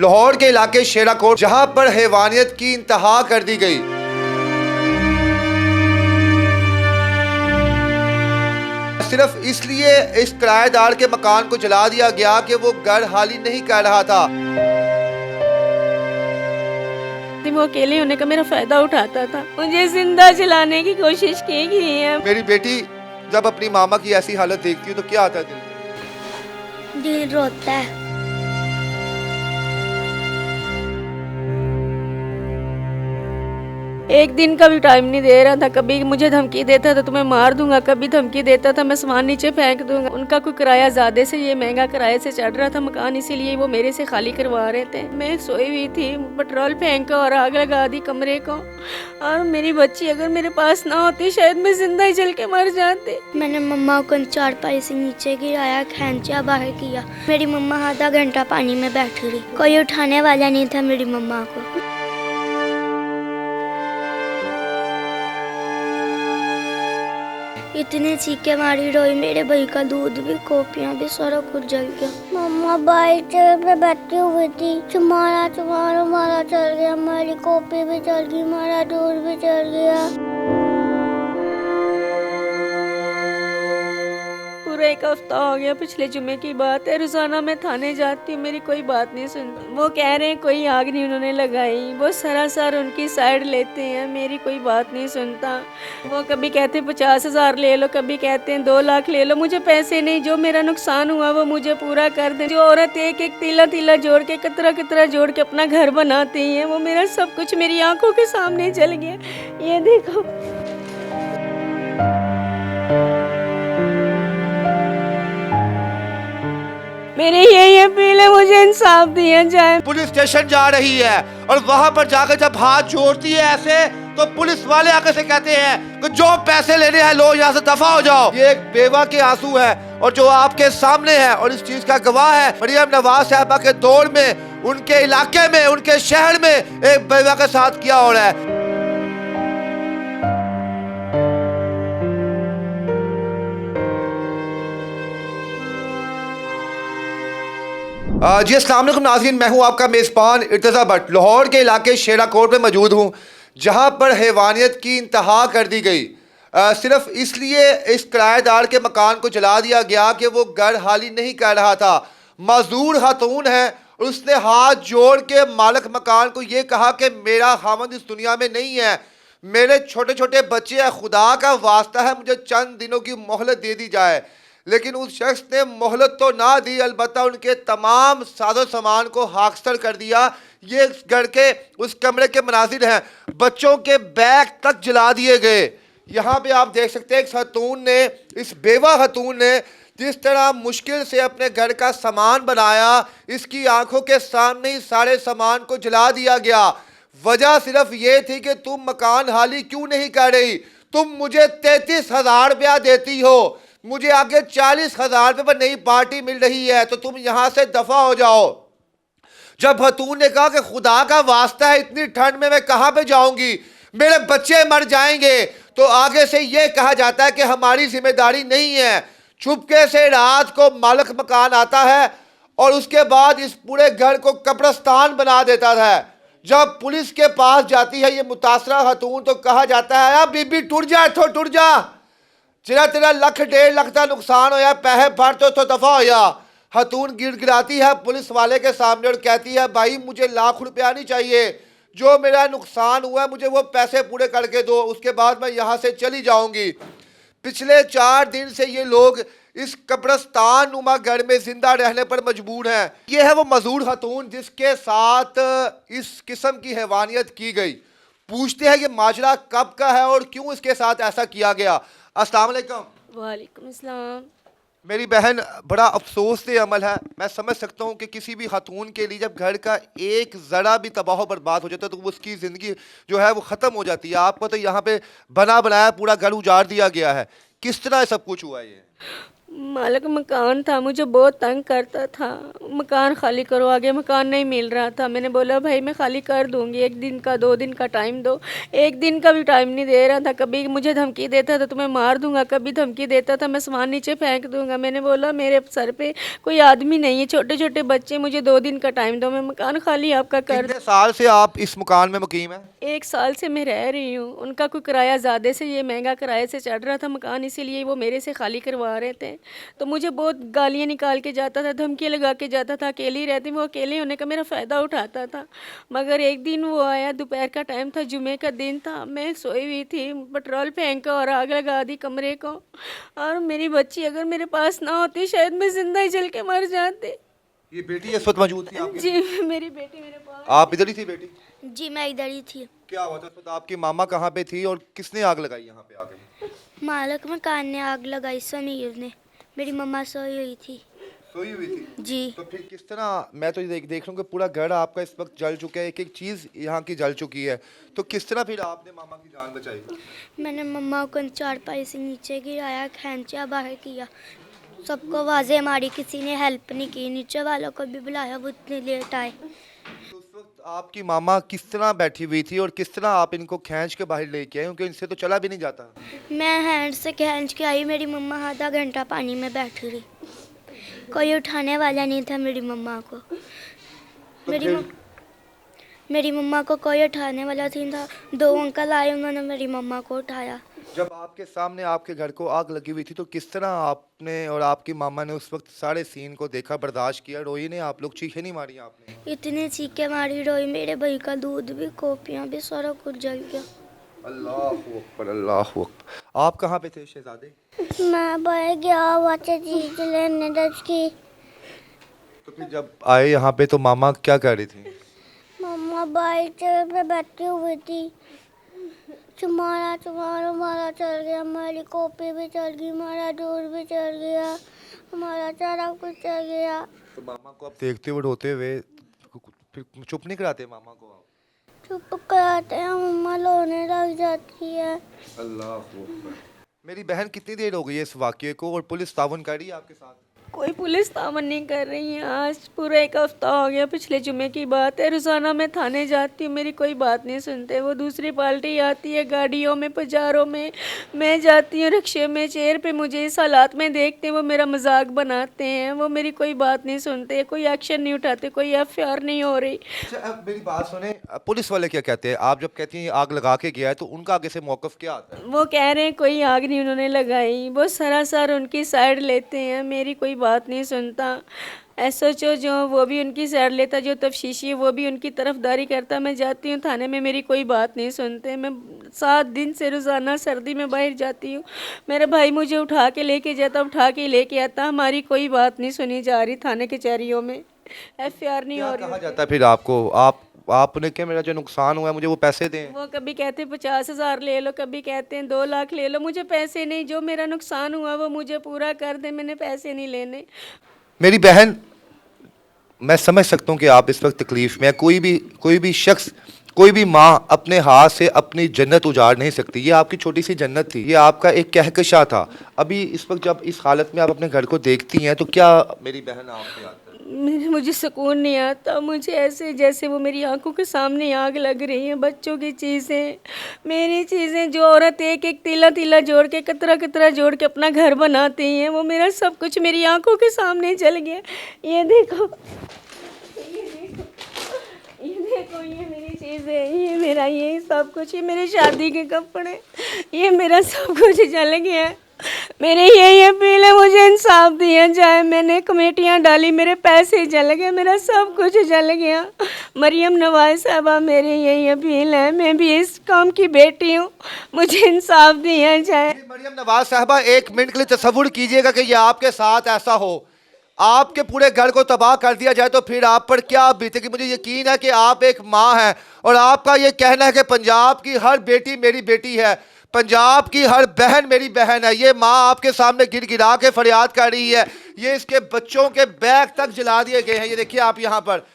लाहौर के इलाके शेराकोट, जहां पर हैवानियत की इंतहा कर दी गई। सिर्फ इसलिए इस किराएदार के मकान को जला दिया गया कि वो घर हाली नहीं कर रहा था। वो अकेले होने का मेरा फायदा उठाता था, मुझे जिंदा जलाने की कोशिश की गई है। मेरी बेटी जब अपनी मामा की ऐसी हालत देखती है तो क्या आता है दिल में? दिल रोता है। एक दिन का भी टाइम नहीं दे रहा था। कभी मुझे धमकी देता था तुम्हें मार दूंगा, कभी धमकी देता था मैं सामान नीचे फेंक दूंगा। उनका कोई किराया ज्यादा से, ये महंगा किराए से चढ़ रहा था मकान, इसीलिए वो मेरे से खाली करवा रहे थे। मैं सोई हुई थी, पेट्रोल फेंका और आग लगा दी कमरे को। और मेरी बच्ची अगर मेरे पास ना होती शायद मैं जिंदा ही जल के मर जाती। मैंने मम्मा को चारपाई से नीचे गिराया, खींचा बाहर किया। मेरी मम्मा आधा घंटा पानी में बैठी रही, कोई उठाने वाला नहीं था मेरी मम्मा को। इतने चीखे मारी रोई, मेरे भाई का दूध भी, कॉपियाँ भी, सारा कुछ जल गया। मम्मा बाइक पे बैठी हुई थी, तुम्हारा मारा चल गया, हमारी कॉपी भी चल गई, हमारा दूध भी चल गया। पूरा एक हफ्ता हो गया, पिछले जुमे की बात है। रोजाना मैं थाने जाती हूँ, मेरी कोई बात नहीं सुनती। वो कह रहे हैं कोई आग नहीं उन्होंने लगाई, वो सरासर उनकी साइड लेते हैं, मेरी कोई बात नहीं सुनता। वो कभी कहते हैं 50,000 ले लो, कभी कहते हैं 2 लाख ले लो। मुझे पैसे नहीं, जो मेरा नुकसान हुआ वो मुझे पूरा कर दें। जो औरत एक एक तीला तीला जोड़ के, कतरा कतरा जोड़ के अपना घर बनाती है, वो मेरा सब कुछ मेरी आंखों के सामने जल गया। ये देखो, मेरी यही अपील है, मुझे इंसाफ दिया जाए। पुलिस स्टेशन जा रही है और वहां पर जाकर जब हाथ जोड़ती है ऐसे, तो पुलिस वाले आकर से कहते हैं कि जो पैसे लेने हैं लो, यहाँ से दफा हो जाओ। ये एक बेवा के आंसू है और जो आपके सामने है और इस चीज का गवाह है मरियम नवाज साहबा के दौर में, उनके इलाके में, उनके शहर में एक बेवा के साथ किया हो रहा है। जी अस्सलाम वालेकुम नाज़रीन, मैं हूं आपका मेज़बान इर्तज़ा भट्ट। लाहौर के इलाके शेराकोट में मौजूद हूं, जहां पर हैवानियत की इंतहा कर दी गई। सिर्फ इसलिए इस किराएदार के मकान को जला दिया गया कि वो घर हाली नहीं कर रहा था। मजदूर खातून है और उसने हाथ जोड़ के मालिक मकान को ये कहा कि मेरा खामद इस दुनिया में नहीं है, मेरे छोटे छोटे बच्चे हैं, खुदा का वास्ता है मुझे चंद दिनों की मोहलत दे दी जाए। लेकिन उस शख्स ने मोहलत तो ना दी, अलबत्ता उनके तमाम साजो सामान को हाकसर कर दिया। ये घर के उस कमरे के मनाजिर हैं, बच्चों के बैग तक जला दिए गए। यहाँ पे आप देख सकते हैं इस खतून ने, इस बेवा खतून ने जिस तरह मुश्किल से अपने घर का सामान बनाया, इसकी आंखों के सामने ही सारे सामान को जला दिया गया। वजह सिर्फ ये थी कि तुम मकान हाली क्यों नहीं कर रही, तुम मुझे 33,000 रुपया देती हो, मुझे आगे 40,000 रुपये पर नई पार्टी मिल रही है, तो तुम यहां से दफा हो जाओ। जब खतून ने कहा कि खुदा का वास्ता है इतनी ठंड में मैं कहां पे जाऊंगी, मेरे बच्चे मर जाएंगे, तो आगे से यह कहा जाता है कि हमारी जिम्मेदारी नहीं है। चुपके से रात को मालिक मकान आता है और उसके बाद इस पूरे घर को कब्रिस्तान बना देता था। जब पुलिस के पास जाती है ये मुतासरा खतून तो कहा जाता है बीबी टुट जा, इथों टुट जा, तेरा लाख 1.5 लाख का नुकसान होया, पैसे भर तो दफा होया। खतून गिड़गिड़ाती है पुलिस वाले के सामने और कहती है भाई मुझे लाख रुपया नहीं चाहिए, जो मेरा नुकसान हुआ है मुझे वो पैसे पूरे करके दो, उसके बाद मैं यहाँ से चली जाऊंगी। पिछले 4 दिन से ये लोग इस कब्रिस्तान नुमा घर में जिंदा रहने पर मजबूर हैं। ये है वो मजदूर खतून जिसके साथ इस किस्म की हैवानियत की गई। पूछते हैं ये माजरा कब का है और क्यों इसके साथ ऐसा किया गया। अस्सलाम वालेकुम। वालेकुम अस्सलाम। मेरी बहन, बड़ा अफसोस से अमल है, मैं समझ सकता हूँ कि किसी भी खातून के लिए जब घर का एक ज़रा भी तबाह बर्बाद हो जाता है तो उसकी ज़िंदगी जो है वो ख़त्म हो जाती है। आपको तो यहाँ पे बना बनाया पूरा घर उजाड़ दिया गया है, किस तरह सब कुछ हुआ ये? मालिक मकान था, मुझे बहुत तंग करता था। मकान खाली करो, आगे मकान नहीं मिल रहा था। मैंने बोला भाई मैं खाली कर दूंगी, 1 दिन का 2 दिन का टाइम दो। 1 दिन का भी टाइम नहीं दे रहा था। कभी मुझे धमकी देता था तुम्हें मार दूंगा, कभी धमकी देता था मैं सामान नीचे फेंक दूंगा। मैंने बोला मेरे सर पे कोई आदमी नहीं है, छोटे छोटे बच्चे, मुझे 2 दिन का टाइम दो, मैं मकान खाली आपका कर। कितने साल से आप इस मकान में मुकीम हैं? 1 साल से मैं रह रही हूँ। उनका कोई किराया ज़्यादा से, ये महंगा किराए से चढ़ रहा था मकान, इसीलिए वो मेरे से खाली करवा रहे थे। तो मुझे बहुत गालियाँ निकाल के जाता था, धमकियाँ लगा के जाता था। अकेली रहती, वो अकेले होने का मेरा फ़ायदा उठाता था। मगर एक दिन वो आया, दोपहर का टाइम था, जुमे का दिन था, मैं सोई हुई थी, पेट्रोल फेंका और आग लगा दी कमरे को। और मेरी बच्ची अगर मेरे पास ना होती शायद मैं जिंदा ही जल के मर जाती। ये बेटी इस वक्त मौजूद थी आपकी? जी मेरी बेटी मेरे पास। आप इधर ही थी बेटी? जी मैं इधर ही थी। क्या हुआ था उस वक्त? आपकी मामा कहाँ पे थी और किसने आग लगाई यहाँ पे आके? मालिक मकान ने आग लगाई, समीर ने। मेरी मम्मा सोई हुई थी। सोई हुई थी? जी। तो फिर किस तरह, मैं तो देख रहा हूँ कि पूरा घर आपका इस वक्त जल चुका है, एक एक चीज़ यहाँ की जल चुकी है, तो किस तरह फिर आपने मामा की जान बचाई? मैंने मम्मा को चारपाई से नीचे गिराया, खींचा बाहर किया, सबको आवाज़ें मारी, किसी ने हेल्प नहीं की, नीचे वालों को भी बुलाया, वो इतने लेट आए। तो उस वक्त आपकी मामा किस तरह बैठी हुई थी और किस तरह आप इनको खींच के बाहर लेके आए, क्योंकि इनसे तो चला भी नहीं जाता? मैं हैंड से खींच के आई, मेरी मम्मा आधा घंटा पानी में बैठी रही, कोई उठाने वाला नहीं था मेरी मम्मा को। मेरी मम्मा को कोई उठाने वाला नहीं था। 2 अंकल आए, उन्होंने मेरी मम्मा को उठाया। जब आपके सामने आपके घर को आग लगी हुई थी तो किस तरह आपने और आपकी मामा ने उस वक्त सारे सीन को देखा, बर्दाश्त किया? रोई नहीं आप लोग? चीखें नहीं मारी आपने? इतनी चीखें मारी, रोई, मेरे भाई का दूध भी, कॉपियाँ भी, सारा कुछ जल गया। अल्लाह अकबर, अल्लाह अकबर। आप कहाँ पे थे शहजादे? मैं बाहर गया हुआ था चीज लेने दस की। तो फिर जब आए यहाँ पे तो मामा क्या कर रही थी? मम्मा बाइक पे बैठी हुई थी, हमारा चल गया, हमारी कॉपी भी चल गई, हमारा दूध भी चल गया, हमारा सारा कुछ चल गया। तो मामा को आप देखते हुए रोते हुए फिर चुप नहीं कराते मामा को आप? चुप कराते हैं, मम्मा रोने लग जाती है। अल्लाह अकबर। मेरी बहन कितनी देर हो गई है इस वाक़ये को और पुलिस ताउन कर रही है आपके साथ? कोई पुलिस तामन नहीं कर रही है। आज पूरा 1 हफ्ता हो गया, पिछले जुमे की बात है। रोज़ाना मैं थाने जाती हूँ, मेरी कोई बात नहीं सुनते। वो दूसरी पार्टी आती है गाड़ियों में, पजारों में, मैं जाती हूँ रिक्शे में, चेयर पे, मुझे इस हालात में देखते हैं, वो मेरा मजाक बनाते हैं, वो मेरी कोई बात नहीं सुनते, कोई एक्शन नहीं उठाते, कोई FIR नहीं हो रही। अच्छा अब मेरी बात सुने, पुलिस वाले क्या कहते हैं? आप जब कहती हैं आग लगा के गया है तो उनका आगे से मौक़िफ़ क्या आता है? वो कह रहे हैं कोई आग नहीं उन्होंने लगाई, वो सरासर उनकी साइड लेते हैं, मेरी कोई बात नहीं सुनता। SHO जो वो भी उनकी साइड लेता, जो तफ्तीशी है वो भी उनकी तरफदारी करता। मैं जाती हूँ थाने में, मेरी कोई बात नहीं सुनते। मैं 7 दिन से रोज़ाना सर्दी में बाहर जाती हूँ, मेरा भाई मुझे उठा के लेके जाता, उठा के लेके आता, हमारी कोई बात नहीं सुनी जा रही थाने कचहरियों में, FIR नहीं हो क्या कहा रही। जाता है फिर आपको? आपने क्या, मेरा जो नुकसान हुआ है मुझे वो पैसे दें? वो कभी कहते हैं 50,000 ले लो, कभी कहते हैं 2 लाख ले लो। मुझे पैसे नहीं, जो मेरा नुकसान हुआ वो मुझे पूरा कर दे, मैंने पैसे नहीं लेने। मेरी बहन, मैं समझ सकता हूँ कि आप इस वक्त तकलीफ़ में है। कोई भी शख्स, कोई भी माँ अपने हाथ से अपनी जन्नत उजाड़ नहीं सकती। ये आपकी छोटी सी जन्नत थी, ये आपका एक कहकशा था। अभी इस वक्त जब इस हालत में आप अपने घर को देखती हैं तो क्या मेरी बहन आपके आता है? मुझे सुकून नहीं आता। मुझे ऐसे जैसे वो मेरी आंखों के सामने आग लग रही है। बच्चों की चीज़ें, मेरी चीज़ें, जो औरत एक एक तीला तीला जोड़ के, कतरा कतरा जोड़ के अपना घर बनाती हैं, वो मेरा सब कुछ मेरी आंखों के सामने जल गया। ये देखो, ये मेरी चीज़ें, ये मेरा, ये सब कुछ, ये मेरी शादी के कपड़े, ये मेरा सब कुछ जल गया। मेरे यही अपील है, मुझे इंसाफ दिया जाए। मैंने कमेटियां डाली, मेरे पैसे जल गए, मेरा सब कुछ जल गया। मरियम नवाज साहबा, मेरी यही अपील है, मैं भी इस कौम की बेटी हूँ, मुझे इंसाफ दिया जाए। मरियम नवाज साहबा, 1 मिनट के लिए तसव्वुर कीजिएगा कि ये आपके साथ ऐसा हो, आपके पूरे घर को तबाह कर दिया जाए, तो फिर आप पर क्या बीतेगी? मुझे यकीन है कि आप एक माँ हैं और आपका ये कहना है कि पंजाब की हर बेटी मेरी बेटी है, पंजाब की हर बहन मेरी बहन है। ये माँ आपके सामने गिड़गिड़ा के फरियाद कर रही है। ये इसके बच्चों के बैग तक जला दिए गए हैं। ये देखिए आप, यहाँ पर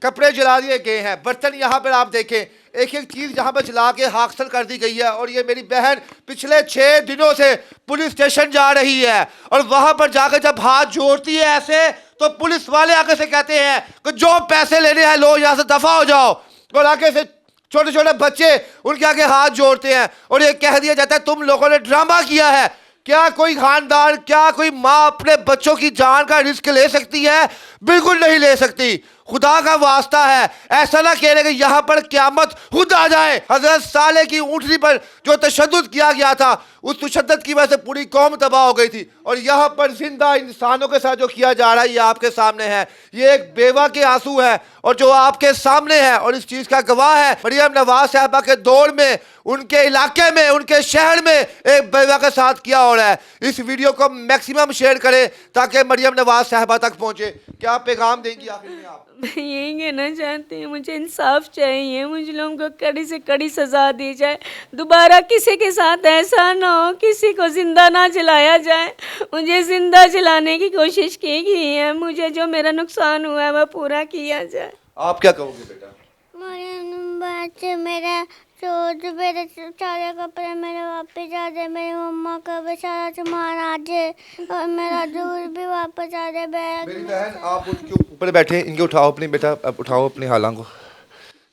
कपड़े जला दिए गए हैं, बर्तन यहाँ पर आप देखें, एक एक चीज़ यहाँ पर चला के हासिल कर दी गई है। और ये मेरी बहन पिछले 6 दिनों से पुलिस स्टेशन जा रही है और वहाँ पर जाकर जब हाथ जोड़ती है ऐसे, तो पुलिस वाले आगे से कहते हैं कि जो पैसे लेने हैं लो, यहाँ से दफ़ा हो जाओ। और आगे से छोटे छोटे बच्चे उनके आगे हाथ जोड़ते हैं और ये कह दिया जाता है तुम लोगों ने ड्रामा किया है। क्या कोई खानदान, क्या कोई माँ अपने बच्चों की जान का रिस्क ले सकती है? बिल्कुल नहीं ले सकती। खुदा का वास्ता है, ऐसा ना कह रहे कि यहाँ पर क़यामत खुद आ जाए। हजरत साले की ऊँटनी पर जो तशद्दुद किया गया था, उस तशद्दुद की वजह से पूरी कौम तबाह हो गई थी। और यहाँ पर जिंदा इंसानों के साथ जो किया जा रहा है ये आपके सामने है। ये एक बेवा के आंसू है और जो आपके सामने है और इस चीज़ का गवाह है मरियम नवाज साहबा के दौर में, उनके इलाके में, उनके शहर में एक बेवा के साथ किया हो रहा है। इस वीडियो को मैक्सिमम शेयर करें ताकि मरियम नवाज साहबा तक पहुँचे। क्या पैगाम देंगी आखिर में आप? मैं यही कहना चाहती हूँ, मुझे इंसाफ चाहिए। मुझे लोगों को कड़ी से कड़ी सज़ा दी जाए। दोबारा किसी के साथ ऐसा ना हो, किसी को ज़िंदा ना जलाया जाए। मुझे ज़िंदा जलाने की कोशिश की गई है। मुझे जो मेरा नुकसान हुआ है वह पूरा किया जाए। आप क्या कहोगे बेटा? बच्चे मेरे चोट, मेरे सारे कपड़े मेरे वापस आ जाए, मेरी मम्मा का भी सारा सामान आ जाए और मेरा दूध भी वापस आ जाए। बैग मेरी बहन आप उनके ऊपर बैठे, इनके उठाओ अपनी बेटा, अब उठाओ अपनी हालां को।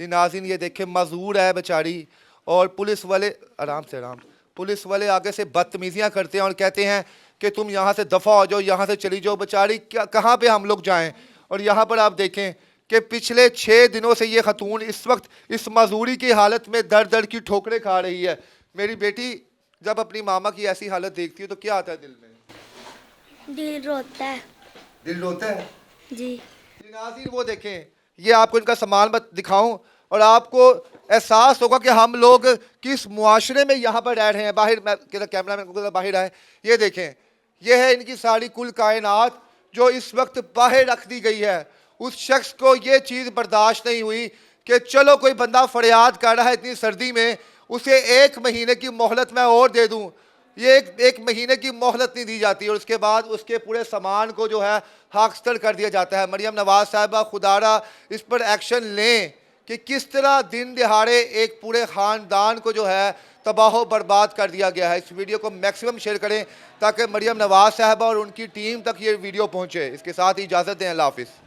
ये नाज़रीन ये देखे मजदूर है बेचारी और पुलिस वाले, आराम से आराम, पुलिस वाले आगे से बदतमीजियाँ करते हैं और कहते हैं कि तुम यहाँ से दफ़ा हो जाओ, यहाँ से चली जाओ। बेचारी क्या, कहाँ पे हम लोग जाएँ? और यहाँ पर आप देखें कि पिछले 6 दिनों से ये खतून इस वक्त इस मजदूरी की हालत में दर दर की ठोकरें खा रही है। मेरी बेटी जब अपनी मामा की ऐसी हालत देखती है तो क्या आता है दिल में? दिल रोता है। दिल रोता है जी। नाज़रीन वो देखें, ये आपको इनका सामान मैं दिखाऊं और आपको एहसास होगा कि हम लोग किस मुआशरे में यहाँ पर रह रहे हैं। बाहर मैं कैमरा मैन को बाहर आए, ये देखें, ये है इनकी सारी कुल कायनात जो इस वक्त बाहर रख दी गई है। उस शख्स को ये चीज़ बर्दाश्त नहीं हुई कि चलो कोई बंदा फरियाद कर रहा है इतनी सर्दी में, उसे 1 महीने की मोहलत मैं और दे दूं। ये एक महीने की मोहलत नहीं दी जाती और उसके बाद उसके पूरे सामान को जो है हाक्स्टर कर दिया जाता है। मरियम नवाज साहिबा खुदारा इस पर एक्शन लें कि किस तरह दिन दिहाड़े एक पूरे ख़ानदान को जो है तबाह बर्बाद कर दिया गया है। इस वीडियो को मैक्सिमम शेयर करें ताकि मरियम नवाज साहिबा और उनकी टीम तक ये वीडियो पहुँचे। इसके साथ ही इजाज़त दें। अल्लाह हाफ़िज़।